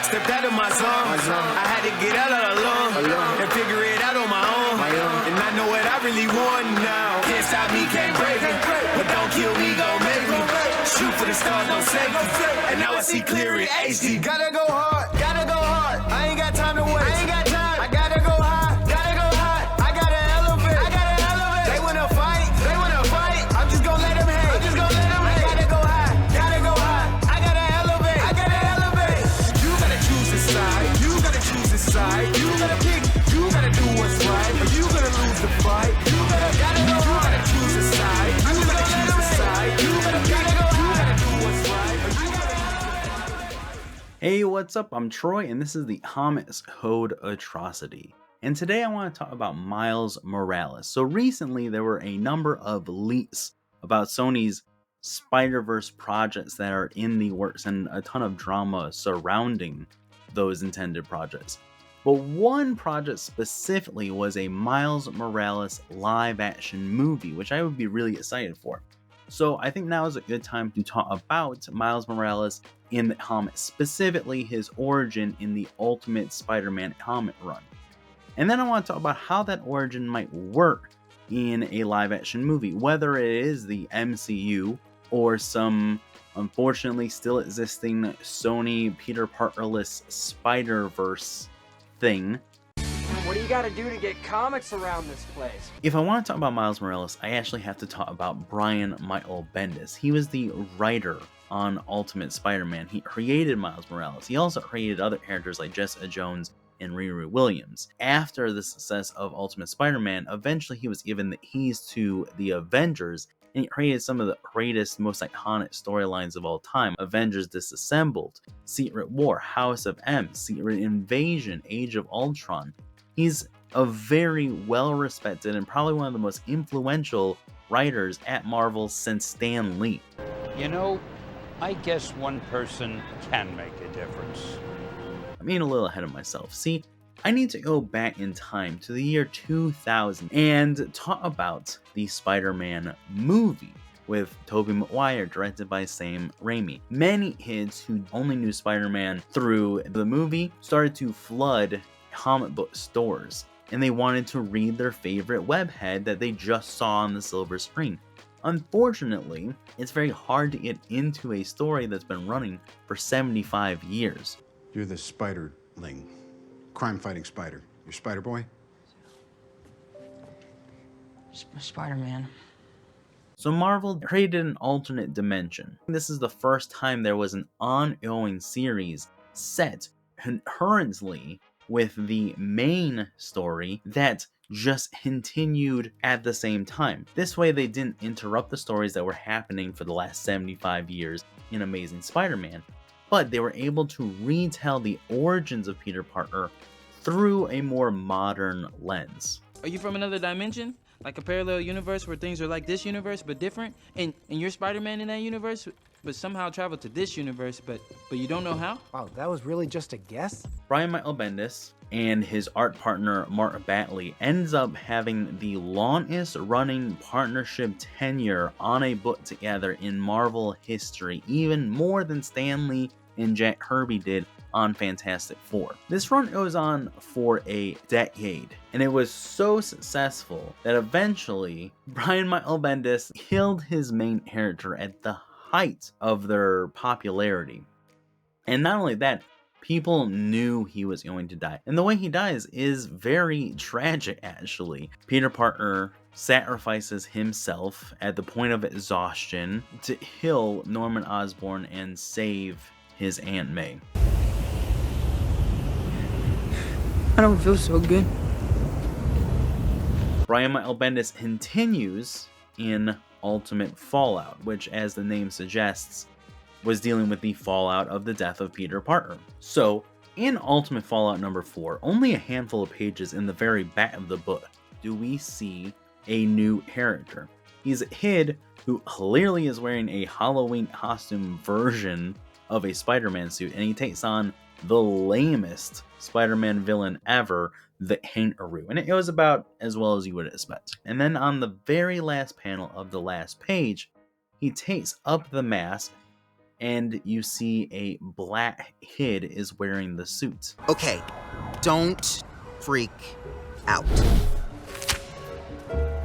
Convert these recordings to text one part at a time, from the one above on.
Stepped out of my zone. I had to get out alone and figure it out on my own. And I know what I really want now. Can't stop me, can't break me. But don't kill me, gon' make me. Shoot for the stars, don't save me. And now I see clear in HD. Gotta go hard, gotta go hard. I ain't got time to waste. I ain't got time. I gotta go high, gotta go high. I gotta elevate, I gotta elevate. They wanna fight, they wanna fight. I'm just gonna let them hate. I'm just gonna let them hate. I gotta go high, gotta go high. I gotta elevate, I gotta elevate. You gotta choose a side, you gotta choose a side. You gotta pick, you gotta do what's right. Or you gonna lose the fight. You gotta go hard. You gotta choose a side, you gotta choose a side. You gotta pick, you gotta do what's right. Or you gotta. Hey, what's up? I'm Troy, and this is the Comics Code Atrocity. And today I want to talk about Miles Morales. So recently there were a number of leaks about Sony's Spider-Verse projects that are in the works and a ton of drama surrounding those intended projects. But one project specifically was a Miles Morales live-action movie, which I would be really excited for. So I think now is a good time to talk about Miles Morales in the comics, specifically his origin in the Ultimate Spider-Man comic run. And then I want to talk about how that origin might work in a live-action movie, whether it is the MCU or some unfortunately still existing Sony Peter Parker-less Spider-Verse thing. What do you gotta do to get comics around this place? If I want to talk about Miles Morales, I actually have to talk about Brian Michael Bendis. He was the writer on Ultimate Spider-Man. He created Miles Morales. He also created other characters like Jessica Jones and Riri Williams. After the success of Ultimate Spider-Man, eventually he was given the keys to the Avengers, and he created some of the greatest, most iconic storylines of all time. Avengers Disassembled, Secret War, House of M, Secret Invasion, Age of Ultron. He's a very well-respected and probably one of the most influential writers at Marvel since Stan Lee. You know, I guess one person can make a difference. I'm getting a little ahead of myself. See, I need to go back in time to the year 2000 and talk about the Spider-Man movie with Tobey Maguire, directed by Sam Raimi. Many kids who only knew Spider-Man through the movie started to flood comic book stores, and they wanted to read their favorite webhead that they just saw on the silver screen. Unfortunately, it's very hard to get into a story that's been running for 75 years. You're the Spiderling, crime-fighting spider. You're Spider-Boy? Spider-Man. So Marvel created an alternate dimension. This is the first time there was an ongoing series set concurrently with the main story that just continued at the same time. This way they didn't interrupt the stories that were happening for the last 75 years in Amazing Spider-Man, but they were able to retell the origins of Peter Parker through a more modern lens. Are you from another dimension? Like a parallel universe where things are like this universe but different? And you're Spider-Man in that universe, but somehow traveled to this universe, but you don't know how? Wow, that was really just a guess? Brian Michael Bendis and his art partner Mark Batley ends up having the longest running partnership tenure on a book together in Marvel history, even more than Stan Lee and Jack Kirby did on Fantastic Four. This run goes on for a decade, and it was so successful that eventually Brian Michael Bendis killed his main character at the height of their popularity. And not only that, people knew he was going to die. And the way he dies is very tragic, actually. Peter Parker sacrifices himself at the point of exhaustion to kill Norman Osborn and save his Aunt May. I don't feel so good. Brian Michael Bendis continues in Ultimate Fallout, which, as the name suggests, was dealing with the fallout of the death of Peter Parker. So, in Ultimate Fallout number 4, only a handful of pages in the very back of the book do we see a new character. He's a kid who clearly is wearing a Halloween costume version of a Spider-Man suit, and he takes on the lamest Spider-Man villain ever, the Kangaroo. And it goes about as well as you would expect. And then on the very last panel of the last page, he takes up the mask, and you see a black kid is wearing the suit. Okay, don't freak out.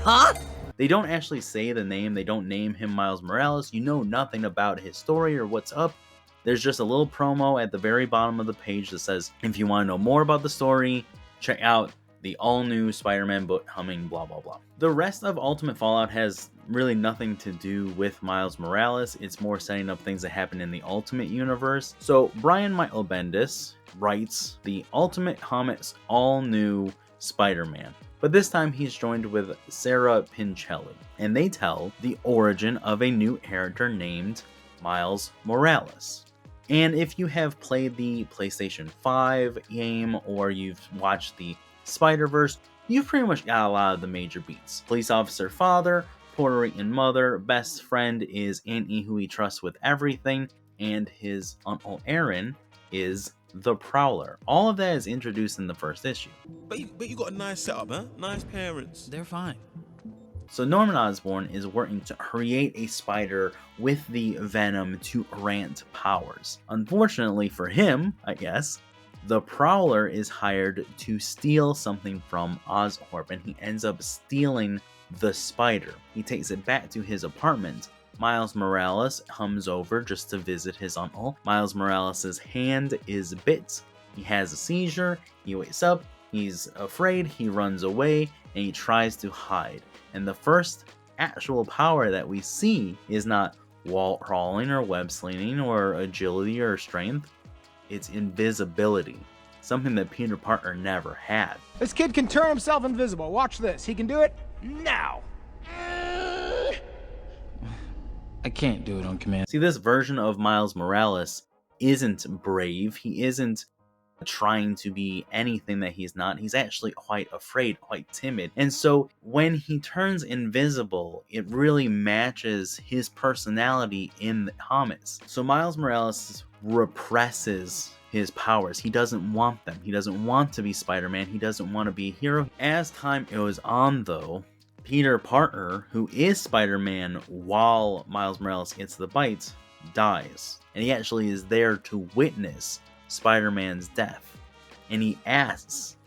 Huh? They don't actually say the name, they don't name him Miles Morales. You know nothing about his story or what's up. There's just a little promo at the very bottom of the page that says, if you want to know more about the story, check out the all-new Spider-Man book coming, blah blah blah. The rest of Ultimate Fallout has really nothing to do with Miles Morales. It's more setting up things that happen in the Ultimate Universe. So Brian Michael Bendis writes the Ultimate Comics all-new Spider-Man. But this time he's joined with Sarah Pincelli, and they tell the origin of a new character named Miles Morales. And if you have played the PlayStation 5 game or you've watched the Spider-Verse, you've pretty much got a lot of the major beats. Police officer father, Puerto Rican mother, best friend is Auntie who he trusts with everything, and his Uncle Aaron is the Prowler. All of that is introduced in the first issue. But you got a nice setup, huh? Nice parents. They're fine. So Norman Osborn is working to create a spider with the venom to grant powers. Unfortunately for him, I guess, the Prowler is hired to steal something from Oscorp, and he ends up stealing the spider. He takes it back to his apartment. Miles Morales comes over just to visit his uncle. Miles Morales' hand is bit. He has a seizure. He wakes up. He's afraid. He runs away and he tries to hide. And the first actual power that we see is not wall crawling or web slinging or agility or strength. It's invisibility. Something that Peter Parker never had. This kid can turn himself invisible. Watch this. He can do it now. I can't do it on command. See, this version of Miles Morales isn't brave. He isn't trying to be anything that he's not. He's actually quite afraid, quite timid. And so when he turns invisible, it really matches his personality in the comics. So Miles Morales represses his powers. He doesn't want them. He doesn't want to be Spider-Man. He doesn't want to be a hero. As time goes on, though, Peter Parker, who is Spider-Man while Miles Morales gets the bite, dies. And he actually is there to witness Spider-Man's death. And he asks,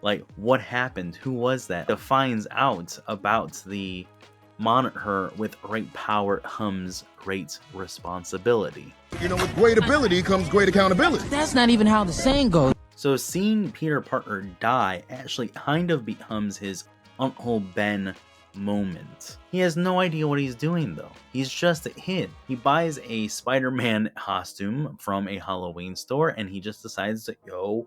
like, what happened? Who was that? He finds out about the moniker, with great power comes great responsibility. You know, with great ability comes great accountability. That's not even how the saying goes. So seeing Peter Parker die actually kind of becomes his Uncle Ben moment. He has no idea what he's doing though. He's just a kid. He buys a Spider-Man costume from a Halloween store and he just decides to go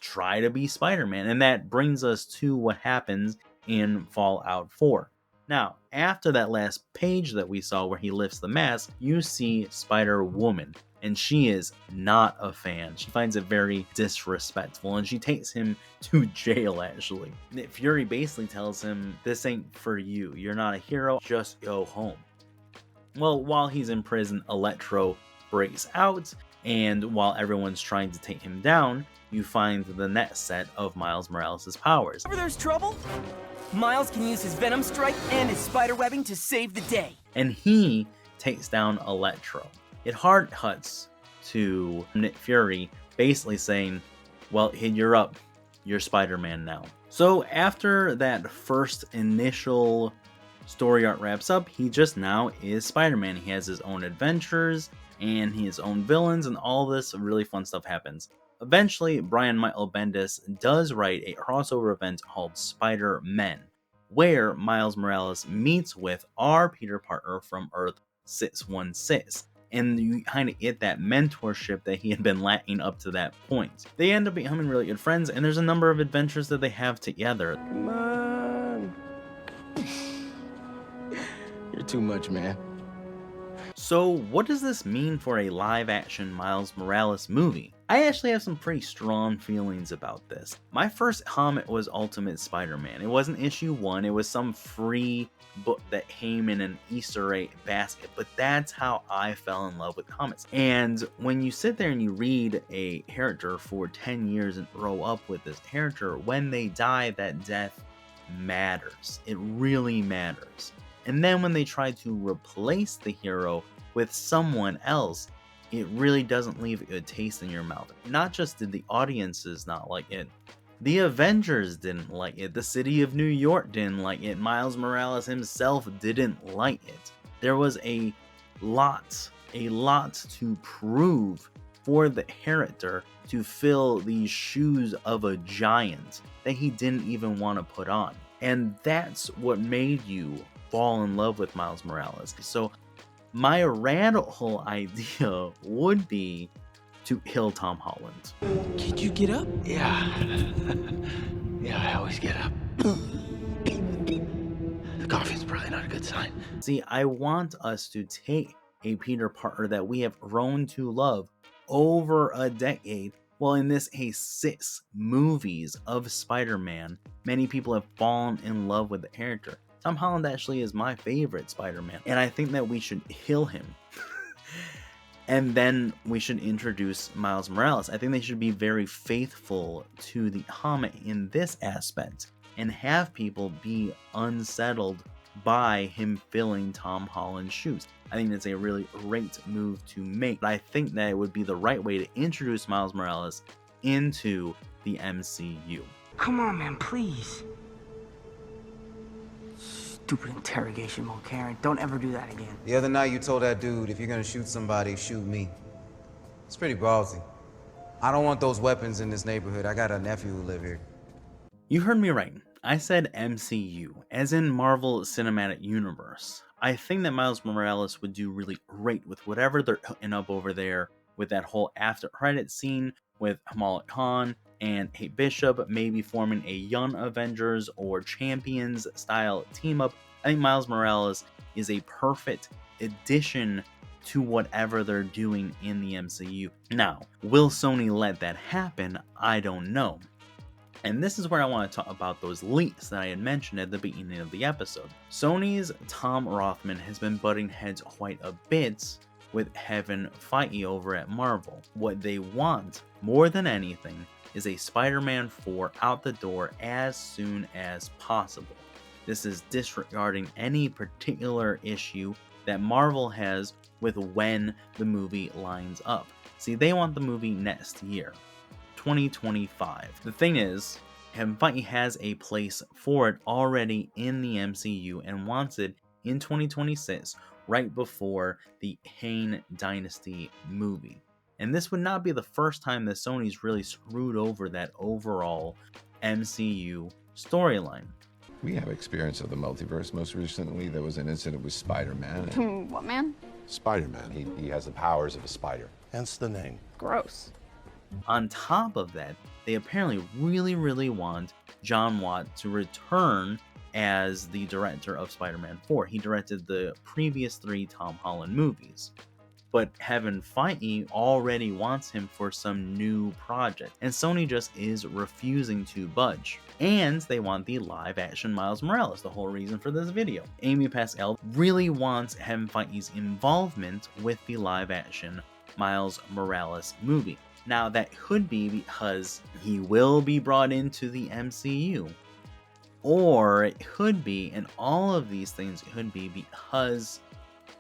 try to be Spider-Man. And that brings us to what happens in Fallout 4. Now, after that last page that we saw where he lifts the mask, you see Spider-Woman, and she is not a fan. She finds it very disrespectful, and she takes him to jail, actually. Nick Fury basically tells him, this ain't for you. You're not a hero. Just go home. Well, while he's in prison, Electro breaks out, and while everyone's trying to take him down, you find the next set of Miles Morales' powers. Whenever there's trouble, Miles can use his Venom Strike and his spider webbing to save the day. And he takes down Electro. It hard cuts to Nick Fury basically saying, well, you're up. You're Spider-Man now. So after that first initial story arc wraps up, he just now is Spider-Man. He has his own adventures and his own villains, and all this really fun stuff happens. Eventually, Brian Michael Bendis does write a crossover event called Spider-Men, where Miles Morales meets with our Peter Parker from Earth 616. And you kind of get that mentorship that he had been lacking up to that point. They end up becoming really good friends, and there's a number of adventures that they have together. Come on. You're too much, man. So what does this mean for a live-action Miles Morales movie? I actually have some pretty strong feelings about this. My first comic was Ultimate Spider-Man. It wasn't issue 1, it was some free book that came in an Easter egg basket, but that's how I fell in love with comics. And when you sit there and you read a character for 10 years and grow up with this character, when they die, that death matters. It really matters. And then when they try to replace the hero with someone else, it really doesn't leave a good taste in your mouth. Not just did the audiences not like it, the Avengers didn't like it, the city of New York didn't like it, Miles Morales himself didn't like it. There was a lot to prove for the character to fill these shoes of a giant that he didn't even want to put on. And that's what made you fall in love with Miles Morales. So my radical idea would be to kill Tom Holland. Did you get up? Yeah. Yeah, I always get up. The coffee's probably not a good sign. See, I want us to take a Peter Parker that we have grown to love over a decade. Well, in this case, 6 movies of Spider-Man, many people have fallen in love with the character. Tom Holland actually is my favorite Spider-Man, and I think that we should kill him. And then we should introduce Miles Morales. I think they should be very faithful to the comic in this aspect and have people be unsettled by him filling Tom Holland's shoes. I think that's a really great move to make. But I think that it would be the right way to introduce Miles Morales into the MCU. Come on, man, please. Stupid interrogation mode, Karen. Don't ever do that again. The other night you told that dude, if you're gonna shoot somebody, shoot me. It's pretty ballsy. I don't want those weapons in this neighborhood. I got a nephew who live here. You heard me right. I said MCU, as in Marvel Cinematic Universe. I think that Miles Morales would do really great with whatever they're cooking up over there, with that whole after credit scene with Kamala Khan and Kate Bishop maybe forming a Young Avengers or Champions style team up. I think Miles Morales is a perfect addition to whatever they're doing in the MCU. Now, will Sony let that happen? I don't know. And this is where I want to talk about those leaks that I had mentioned at the beginning of the episode. Sony's Tom Rothman has been butting heads quite a bit with Kevin Feige over at Marvel. What they want, more than anything, is a Spider-Man 4 out the door as soon as possible. This is disregarding any particular issue that Marvel has with when the movie lines up. See, they want the movie next year. 2025. The thing is, Kevin Feige has a place for it already in the MCU and wants it in 2026, right before the Kane Dynasty movie. And this would not be the first time that Sony's really screwed over that overall MCU storyline. We have experience of the multiverse. Most recently, there was an incident with Spider-Man. What man? Spider-Man. He has the powers of a spider. Hence the name. Gross. On top of that, they apparently really want John Watt to return as the director of Spider-Man 4. He directed the previous 3 Tom Holland movies. But Kevin Feige already wants him for some new project, and Sony just is refusing to budge. And they want the live-action Miles Morales, the whole reason for this video. Amy Pascal really wants Kevin Feige's involvement with the live-action Miles Morales movie. Now, that could be because he will be brought into the MCU. Or it could be, and all of these things could be because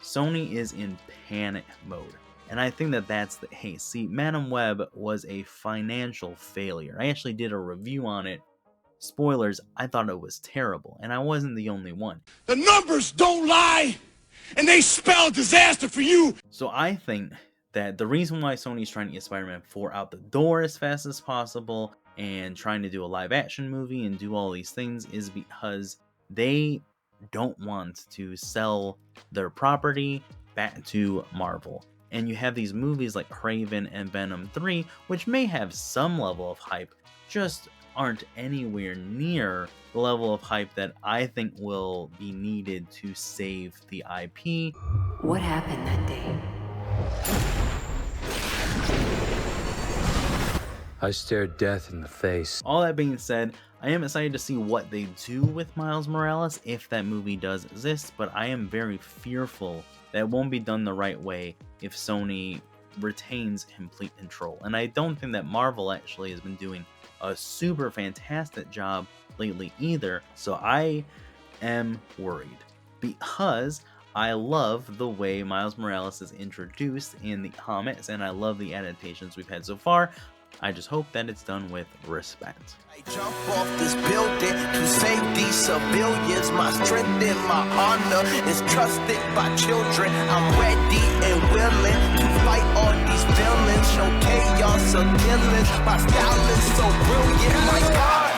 Sony is in panic mode. And I think that that's the case. See, Madam Web was a financial failure. I actually did a review on it. Spoilers, I thought it was terrible, and I wasn't the only one. The numbers don't lie, and they spell disaster for you. So I think that the reason why Sony's trying to get Spider-Man 4 out the door as fast as possible and trying to do a live action movie and do all these things is because they don't want to sell their property back to Marvel. And you have these movies like Kraven and Venom 3, which may have some level of hype, just aren't anywhere near the level of hype that I think will be needed to save the IP. What happened that day? I stared death in the face. All that being said, I am excited to see what they do with Miles Morales if that movie does exist, but I am very fearful that it won't be done the right way if Sony retains complete control. And I don't think that Marvel actually has been doing a super fantastic job lately either, so I am worried because I love the way Miles Morales is introduced in the comics, and I love the adaptations we've had so far. I just hope that it's done with respect. I jump off this building to save these civilians. My strength and my honor is trusted by children. I'm ready and willing to fight all these villains. No chaos or killings. My style is so brilliant, my God.